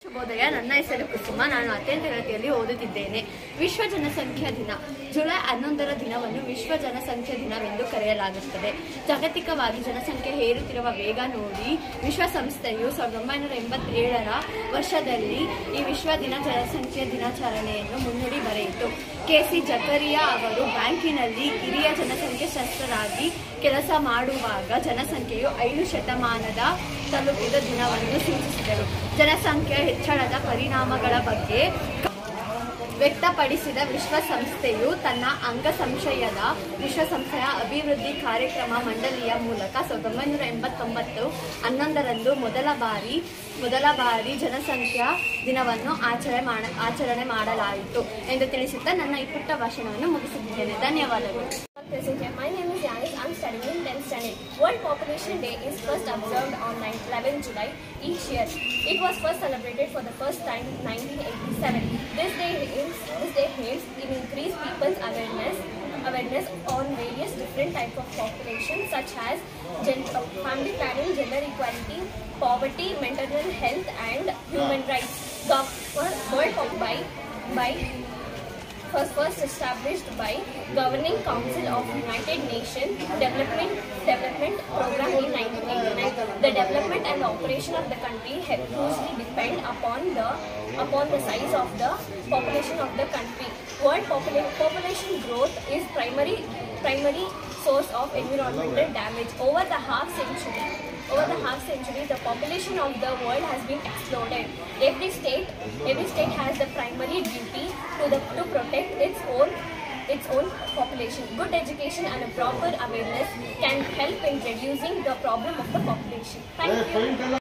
ಶುಭೋದಯ. ನನ್ನ ಹೆಸರು ಕುಸುಮ. ನಾನು 10ನೇ ತರಗತಿಯಲ್ಲಿ ಓದುತ್ತಿದ್ದೇನೆ. ವಿಶ್ವ ಜನಸಂಖ್ಯಾ ದಿನ ಜುಲೈ 11ರ ದಿನವನ್ನು ವಿಶ್ವ ಜನಸಂಖ್ಯಾ ದಿನವೆಂದು ಕರೆಯಲಾಗುತ್ತದೆ. ಜಾಗತಿಕವಾಗಿ ಜನಸಂಖ್ಯೆ ಏರುತ್ತಿರುವ ವೇಗ ನೋಡಿ ವಿಶ್ವಸಂಸ್ಥೆಯು 1987ರ ವರ್ಷದಲ್ಲಿ ಈ ವಿಶ್ವ ಜನಸಂಖ್ಯಾ ದಿನಾಚರಣೆಯನ್ನು ಮುನ್ನುಡಿ ಬರೆಯಿತು. ಕೆ.ಸಿ. ಜಕರಿಯಾ ಅವರು ಬ್ಯಾಂಕಿನಲ್ಲಿ ಹಿರಿಯ ಜನಸಂಖ್ಯಾಶಾಸ್ತ್ರರಾಗಿ ಕೆಲಸ ಮಾಡುವಾಗ ಜನಸಂಖ್ಯೆಯು 5 ಶತಮಾನದ ತಲುಪಿದ ದಿನವನ್ನು ಸೂಚಿಸಿದರು. ಜನಸಂಖ್ಯೆ ಹೆಚ್ಚಳದ ಪರಿಣಾಮಗಳ ಬಗ್ಗೆ ವ್ಯಕ್ತಪಡಿಸಿದ ವಿಶ್ವಸಂಸ್ಥೆಯು ತನ್ನ ಅಂಗಸಂಶಯದ ವಿಶ್ವಸಂಸ್ಥೆಯ ಅಭಿವೃದ್ಧಿ ಕಾರ್ಯಕ್ರಮ ಮಂಡಳಿಯ ಮೂಲಕ 1989 11ರಂದು ಮೊದಲ ಬಾರಿ ಜನಸಂಖ್ಯಾ ದಿನವನ್ನು ಆಚರಣೆ ಮಾಡಲಾಯಿತು ಎಂದು ತಿಳಿಸುತ್ತಾ ನನ್ನ ಈ ಪುಟ್ಟ ಭಾಷಣವನ್ನು ಮುಗಿಸುತ್ತಿದ್ದೇನೆ. ಧನ್ಯವಾದಗಳು. My name is Yanis. I am studying in 10th standard. World Population Day is first observed on 11 July each year. It was first celebrated for the first time in 1987. This day aims to increase people's awareness on various different types of population such as family planning, gender equality, poverty, mental health and human rights. First established by Governing Council of United Nations Development Program in 1989. The development and operation of the country hugely depend upon the size of the population of the country. World population growth is primary source of environmental damage. Over the half century, the population of the world has been exploded. Every state has the primary duty to protect its own population. Good education and a proper awareness can help in reducing the problem of the population. Thank you.